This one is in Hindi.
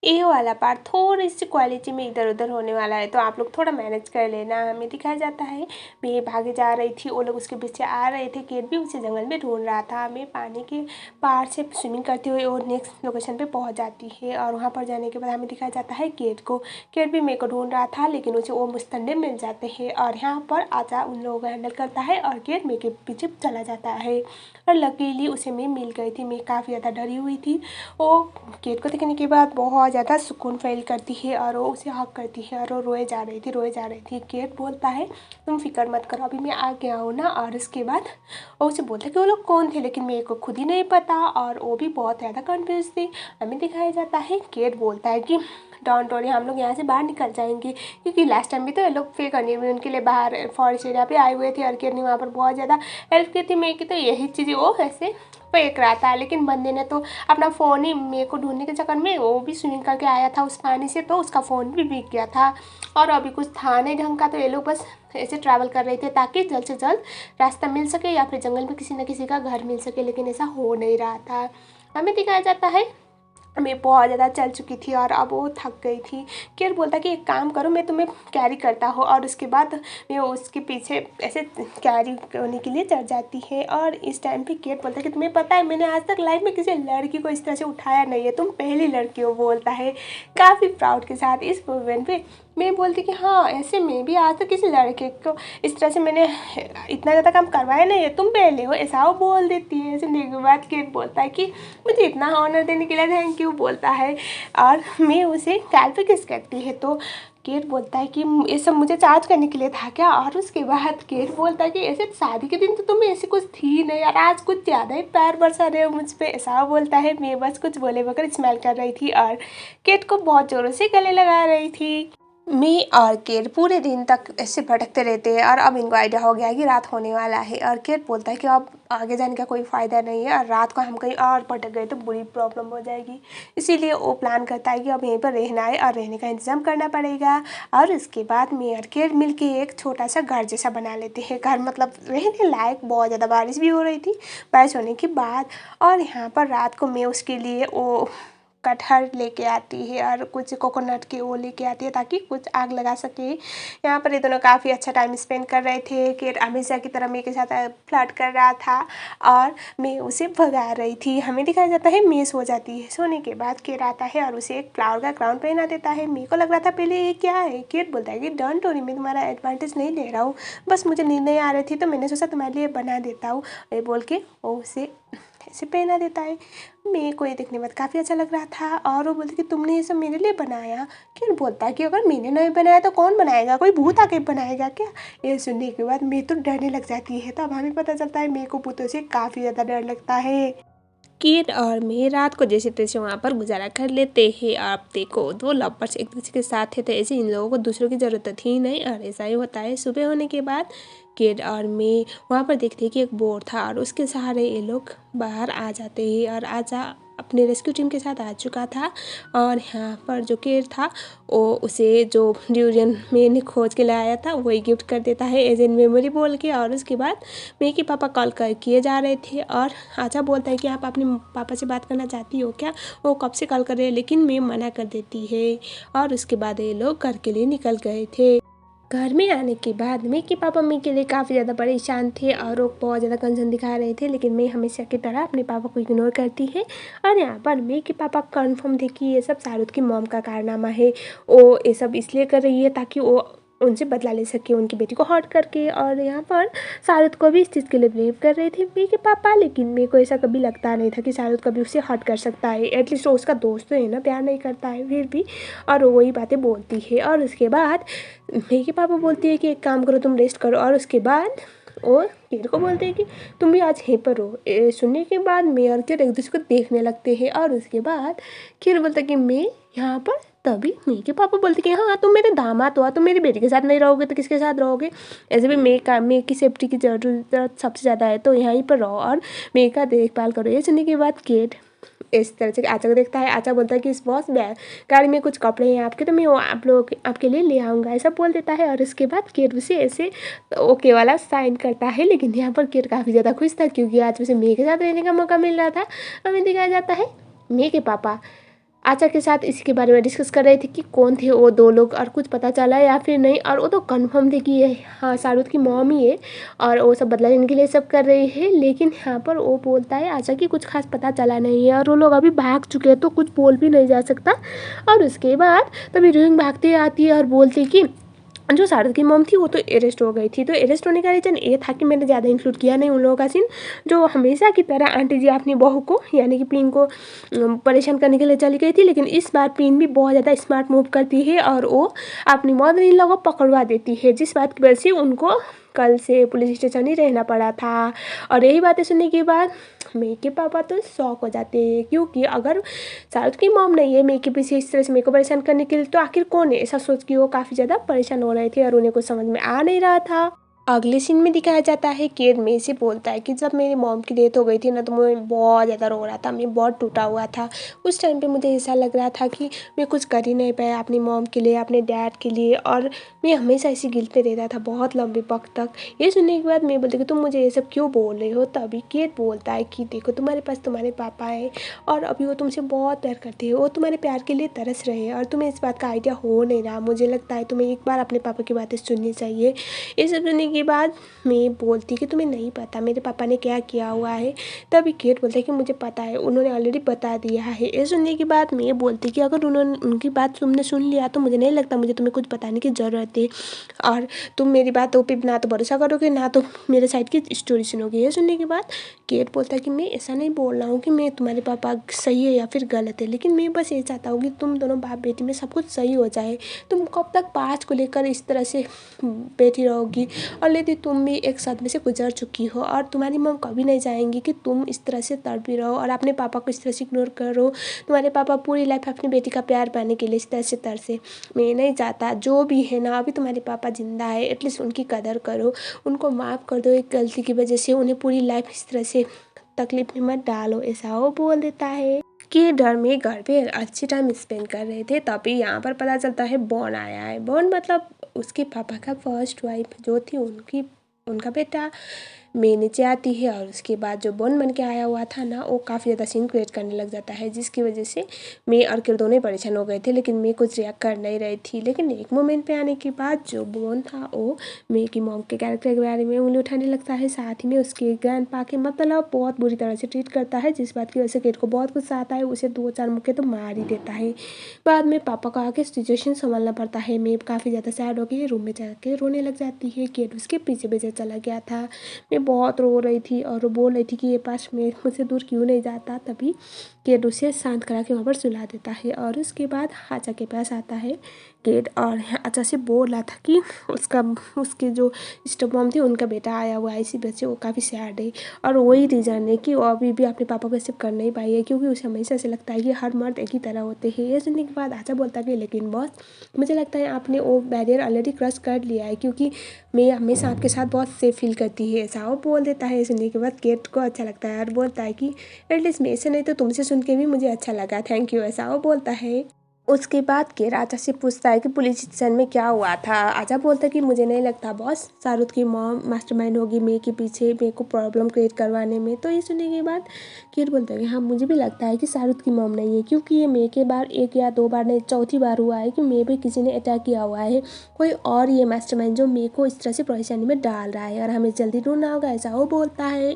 ये वाला पार्ट थोड़ी सी क्वालिटी में इधर उधर होने वाला है, तो आप लोग थोड़ा मैनेज कर लेना। हमें दिखाया जाता है मैं भागे जा रही थी, वो लोग उसके पीछे आ रहे थे। केट भी उसे जंगल में ढूंढ रहा था। मैं पानी के पार से स्विमिंग करते हुए और नेक्स्ट लोकेशन पे पहुंच जाती है, और वहाँ पर जाने के बाद हमें दिखाया जाता है केट को। केट भी मेरे को ढूंढ रहा था, लेकिन उसे वो मुस्तंडे मिल जाते हैं, और यहाँ पर आजा उन लोगों को हैंडल करता है और केट मेरे के पीछे चला जाता है। और लकीली उसे मैं मिल गई थी। मैं काफ़ी ज़्यादा डरी हुई थी। वो केट को देखने के बाद बहुत ज़्यादा सुकून फील करती है, और वो उसे हक करती है, और वो रोए जा रही थी। केट बोलता है तुम फिक्र मत करो, अभी मैं आ गया हूँ ना। और उसके बाद वो उसे बोलता है कि वो लोग कौन थे, लेकिन मेरे को खुद ही नहीं पता, और वो भी बहुत ज़्यादा कन्फ्यूज थी। हमें दिखाया जाता है केट बोलता है कि डोंट वरी, हम लोग यहाँ से बाहर निकल जाएंगे, क्योंकि लास्ट टाइम भी तो ये लोग फेक करने में उनके लिए बाहर फॉरेस्ट एरिया पे आए हुए थे, और केट ने वहाँ पर बहुत ज़्यादा हेल्प की थी मेरे की। तो यही चीज़ वो ऐसे फेंक रहा था, लेकिन बंदे ने तो अपना फ़ोन ही मेरे को ढूंढने के चक्कर में वो भी स्विमिंग करके आया था उस पानी से, तो उसका फ़ोन भी बिक गया था। और अभी कुछ था नहीं ढंग का, तो ये लोग बस ऐसे ट्रैवल कर रहे थे ताकि जल्द से जल्द रास्ता मिल सके, या फिर जंगल में किसी न किसी का घर मिल सके, लेकिन ऐसा हो नहीं रहा था। हमें दिखाया जाता है मैं बहुत ज़्यादा चल चुकी थी, और अब वो थक गई थी। केट बोलता कि एक काम करो, मैं तुम्हें कैरी करता हूँ, और उसके बाद मैं उसके पीछे ऐसे कैरी करने के लिए चढ़ जाती है। और इस टाइम पे केट बोलता है कि तुम्हें पता है मैंने आज तक लाइफ में किसी लड़की को इस तरह से उठाया नहीं है, तुम पहली लड़की हो, बोलता है काफ़ी प्राउड के साथ इस मोमेंट पे। मैं बोलती कि हाँ, ऐसे मैं भी आज तक किसी लड़के को इस तरह से मैंने इतना ज़्यादा काम करवाया नहीं है, तुम पहले हो, ऐसा वो बोल देती है। सुनने के बाद केट बोलता है कि मुझे इतना ऑनर देने के लिए थैंक यू, बोलता है, और मैं उसे गाल पे किस करती है। तो केट बोलता है कि ये सब मुझे चार्ज करने के लिए था क्या। और उसके बाद केट बोलता है कि ऐसे शादी के दिन तो तुम ऐसी कुछ थी नहीं, और आज कुछ ज़्यादा ही प्यार बरसा रहे हो मुझ पर, ऐसा बोलता है। मैं बस कुछ बोले बगैर स्माइल कर रही थी, और केट को बहुत ज़ोरों से गले लगा रही थी। मी और केट पूरे दिन तक ऐसे भटकते रहते हैं, और अब इनको आइडिया हो गया है कि रात होने वाला है। और केट बोलता है कि अब आगे जाने का कोई फ़ायदा नहीं है, और रात को हम कहीं और भटक गए तो बुरी प्रॉब्लम हो जाएगी। इसीलिए वो प्लान करता है कि अब यहीं पर रहना है, और रहने का इंतज़ाम करना पड़ेगा। और उसके बाद मी और केट मिल के एक छोटा सा घर जैसा बना लेते हैं। घर मतलब रहने लायक। बहुत ज़्यादा बारिश भी हो रही थी, बारिश होने के बाद। और यहाँ पर रात को मैं उसके लिए वो कटहल लेके आती है, और कुछ कोकोनट के वो लेके आती है ताकि कुछ आग लगा सके। यहाँ पर ये दोनों काफ़ी अच्छा टाइम स्पेंड कर रहे थे। केट हमेशा की तरह मेरे के साथ फ्लर्ट कर रहा था, और मैं उसे भगा रही थी। हमें दिखाया जाता है मैं सो जाती है। सोने के बाद केट आता है और उसे एक फ्लावर का क्राउन पहना देता है। मेरे को लग रहा था पहले ये क्या है। केट बोलता है कि डोंट वरी, मैं तुम्हारा एडवांटेज नहीं ले रहा हूँ, बस मुझे नींद नहीं आ रही थी तो मैंने सोचा तुम्हारे लिए बना देता हूँ, ये बोल के वो उसे ऐसे पहना देता है। मेरे को ये देखने में काफ़ी अच्छा लग रहा था, और वो बोलती कि तुमने ये सब मेरे लिए बनाया। क्या बोलता है कि अगर मैंने नहीं बनाया तो कौन बनाएगा, कोई भूत आके बनाएगा क्या। ये सुनने के बाद मैं तो डरने लग जाती है। तब हमें पता चलता है मेरे को भूतों से काफ़ी ज़्यादा डर लगता है। केट और मैं रात को जैसे तैसे वहाँ पर गुजारा कर लेते हैं। आप देखो, दो लवर्स एक दूसरे के साथ थे, तो ऐसे इन लोगों को दूसरों की ज़रूरत थी नहीं, और ऐसा ही होता है। सुबह होने के बाद केट और मैं वहाँ पर देखते हैं कि एक बोर्ड था, और उसके सहारे ये लोग बाहर आ जाते हैं। और आजा अपने रेस्क्यू टीम के साथ आ चुका था, और यहाँ पर जो केट था वो उसे जो ड्यूरियन मैंने खोज के लाया था वही गिफ्ट कर देता है एज एन मेमोरी बोल के। और उसके बाद मैं के पापा कॉल कर किए जा रहे थे, और आजा बोलता है कि आप अपने पापा से बात करना चाहती हो क्या। वो कब से कॉल कर रहे हैं, लेकिन मैं मना कर देती है। और उसके बाद ये लोग घर के लिए निकल गए थे। घर में आने के बाद मैं के पापा मैं के लिए काफ़ी ज़्यादा परेशान थे, और वो बहुत ज़्यादा कंसर्न दिखा रहे थे, लेकिन मैं हमेशा की तरह अपने पापा को इग्नोर करती है। और यहाँ पर मैं के पापा कंफर्म थे कि ये सब शाहरुख की मॉम का कारनामा है। वो ये सब इसलिए कर रही है ताकि वो उनसे बदला ले सके उनकी बेटी को हर्ट करके। और यहाँ पर शाहरुख को भी इस चीज़ के लिए ब्लेम कर रहे थे मेरे के पापा, लेकिन मेरे को ऐसा कभी लगता नहीं था कि शाहरुख कभी उसे हर्ट कर सकता है। एटलीस्ट वो उसका दोस्त तो है ना, प्यार नहीं करता है फिर भी, और वो वही बातें बोलती है। और उसके बाद मेरे के पापा बोलती है कि एक काम करो, तुम रेस्ट करो। और उसके बाद और केट को बोलते हैं कि तुम भी आज यहीं पर हो। सुनने के बाद मैं और केट एक दूसरे को देखने लगते हैं। और उसके बाद केट बोलता है कि मैं यहाँ पर, तभी मेरे के पापा बोलते कि हाँ तुम मेरे दामाद हो, तुम मेरी बेटी के साथ नहीं रहोगे तो किसके साथ रहोगे। ऐसे भी मेरे की सेफ्टी की ज़रूरत सबसे ज़्यादा है, तो यहीं पर रहो और मेरे का देखभाल करो। ये सुनने के बाद केट इस तरह से आचा को देखता है। आचा बोलता है कि इस बॉस बैग गाड़ी में कुछ कपड़े हैं आपके, तो मैं वो आप लोग आपके लिए ले आऊँगा, ऐसा बोल देता है। और उसके बाद केट उसे ऐसे ओके वाला साइन करता है। लेकिन यहाँ पर केट काफ़ी ज़्यादा खुश था, क्योंकि आज उसे मेरे के साथ रहने का मौका मिल रहा था। हमें दिखाया जाता है मेरे के पापा आचा के साथ इसी के बारे में डिस्कस कर रहे थे कि कौन थे वो 2 लोग और कुछ पता चला या फिर नहीं। और वो तो कन्फर्म थे कि ये हाँ शाहरुख की मॉम ही है और वो सब बदला लेने के लिए सब कर रही है। लेकिन यहाँ पर वो बोलता है आचा कि कुछ खास पता चला नहीं है और वो लोग अभी भाग चुके हैं तो कुछ बोल भी नहीं जा सकता। और उसके बाद तभी हीरोइन भागते आती है और बोलती कि जो शाहरुख की मॉम थी वो तो अरेस्ट हो गई थी। तो अरेस्ट होने का रीज़न ये था कि मैंने ज़्यादा इंक्लूड किया नहीं उन लोगों का सीन। जो हमेशा की तरह आंटी जी अपनी बहू को यानी कि पिन को परेशान करने के लिए चली गई थी, लेकिन इस बार पिन भी बहुत ज़्यादा स्मार्ट मूव करती है और वो अपनी मदर इन लॉ को पकड़वा देती है, जिस बात की वजह से उनको कल से पुलिस स्टेशन ही रहना पड़ा था। और यही बातें सुनने के बाद मेरे के पापा तो शॉक हो जाते हैं, क्योंकि अगर शाहरुख की मॉम नहीं है मेरे के पीछे इस तरह से मेरे को परेशान करने के लिए, तो आखिर कौन है? ऐसा सोच के वो काफ़ी ज़्यादा परेशान हो रहे थे और उन्हें कुछ समझ में आ नहीं रहा था। अगले सीन में दिखाया जाता है कि मेरे से बोलता है कि जब मेरी मॉम की डेथ हो गई थी ना तो मैं बहुत ज़्यादा रो रहा था, मैं बहुत टूटा हुआ था। उस टाइम पे मुझे ऐसा लग रहा था कि मैं कुछ कर ही नहीं पाया अपनी मॉम के लिए, अपने डैड के लिए, और मैं हमेशा ऐसे गिल्ट में रहता था बहुत लंबे वक्त तक। ये सुनने के बाद मैं बोलती कि तुम मुझे ये सब क्यों बोल रहे हो? तभी केट बोलता है कि देखो तुम्हारे पास तुम्हारे पापा है और अभी वो तुमसे बहुत प्यार करते हैं, वो तुम्हारे प्यार के लिए तरस रहे हैं और तुम्हें इस बात का आइडिया हो नहीं रहा। मुझे लगता है तुम्हें एक बार अपने पापा की बातें सुननी चाहिए। ये सब सुनने के बाद मैं बोलती कि तुम्हें नहीं पता मेरे पापा ने क्या किया हुआ है। तभी केट बोलता है कि मुझे पता है, उन्होंने ऑलरेडी बता दिया है। ये सुनने के बाद मैं बोलती कि अगर उन्होंने उनकी बात तुमने सुन लिया तो मुझे नहीं लगता मुझे तुम्हें कुछ बताने की ज़रूरत है और तुम मेरी बातों पे ना तो भरोसा करोगे ना तो मेरे साइड की स्टोरी सुनोगे। ये सुनने के बाद केट बोलता है कि मैं ऐसा नहीं बोल रहा हूँ कि मैं तुम्हारे पापा सही है या फिर गलत है, लेकिन मैं बस ये चाहता हूँ कि तुम दोनों बाप बेटी में सब कुछ सही हो जाए। तुम कब तक पास्ट को लेकर इस तरह से बैठी रहोगी? ऑलरेडी तुम भी एक सदमे से गुजर चुकी हो और तुम्हारी मम कभी नहीं चाहेंगी कि तुम इस तरह से तड़पी रहो और अपने पापा को इस तरह से इग्नोर करो। तुम्हारे पापा पूरी लाइफ अपनी बेटी का प्यार पाने के लिए इस तरह से तरसे। मैं नहीं चाहता, जो भी है ना अभी तुम्हारे पापा जिंदा है, एटलीस्ट उनकी कदर करो, उनको माफ़ कर दो। एक गलती की वजह से उन्हें पूरी लाइफ इस तरह से तकलीफ में मत डालो, ऐसा वो बोल देता है। कि डर में घर पे अच्छी टाइम स्पेंड कर रहे थे तभी यहाँ पर पता चलता है बॉन आया है। बॉन मतलब उसके पापा का फर्स्ट वाइफ जो थी उनका बेटा मैं नीचे आती है और उसके बाद जो बॉन बन के आया हुआ था ना वो काफ़ी ज़्यादा सीन क्रिएट करने लग जाता है, जिसकी वजह से मैं और किर दोनों ही परेशान हो गए थे, लेकिन मैं कुछ रिएक्ट कर नहीं रही थी। लेकिन एक मोमेंट पे आने के बाद जो बॉन था वो मैं की मॉम के कैरेक्टर के बारे में उंगली उठाने लगता है, साथ ही में उसके ग्रैंडपा के मतलब बहुत बुरी तरह से ट्रीट करता है, जिस बात की वजह से किर को बहुत गुस्सा आता है, उसे 2-4 मुक्के तो मार ही देता है। बाद में पापा को आके सिचुएशन संभालना पड़ता है। मैं काफ़ी ज़्यादा सैड हो गई, रूम में जाके रोने लग जाती है। किर उसके पीछे पीछे चला गया था। मैं बहुत रो रही थी और वो बोल रही थी कि ये पास में मुझसे दूर क्यों नहीं जाता। तभी केट उसे शांत करा के वहाँ पर सुला देता है और उसके बाद आचा के पास आता है केट और आचा से बोल रहा था कि उसके जो स्टेप मॉम थी उनका बेटा आया हुआ है, इसी वजह से वो काफ़ी सैड है और वही रीज़न है कि वो अभी भी अपने पापा को एक्सेप्ट कर नहीं पाई है, क्योंकि उसे हमेशा से लगता है कि हर मर्द एक ही तरह होते हैं। ये सुनने के बाद आचा बोलता कि लेकिन बॉस मुझे लगता है आपने वो बैरियर ऑलरेडी क्रॉस कर लिया है, क्योंकि मैं हमेशा आपके साथ बहुत सेफ फील करती है, ऐसा वो बोल देता है। सुनने के बाद केट को अच्छा लगता है और बोलता है कि एटलीस्ट मेरे से नहीं तो तुमसे सुन के भी मुझे अच्छा लगा, थैंक यू, ऐसा वो बोलता है। उसके बाद केर आचा से पूछता है कि पुलिस स्टेशन में क्या हुआ था। आचा बोलता है कि मुझे नहीं लगता बॉस शाहरुख की मॉम मास्टरमाइंड होगी मे के पीछे मेरे को प्रॉब्लम क्रिएट करवाने में। तो ये सुनने के बाद केर बोलता है कि हाँ मुझे भी लगता है कि शाहरुख की मॉम नहीं है, क्योंकि ये मे के बार 1 या 2 बार नहीं 4थी बार हुआ है कि मे पे किसी ने अटैक किया हुआ है, कोई और ये मास्टरमाइंड जो मे को इस तरह से परेशानी में डाल रहा है और हमें जल्दी ढूंढना होगा, ऐसा वो बोलता है।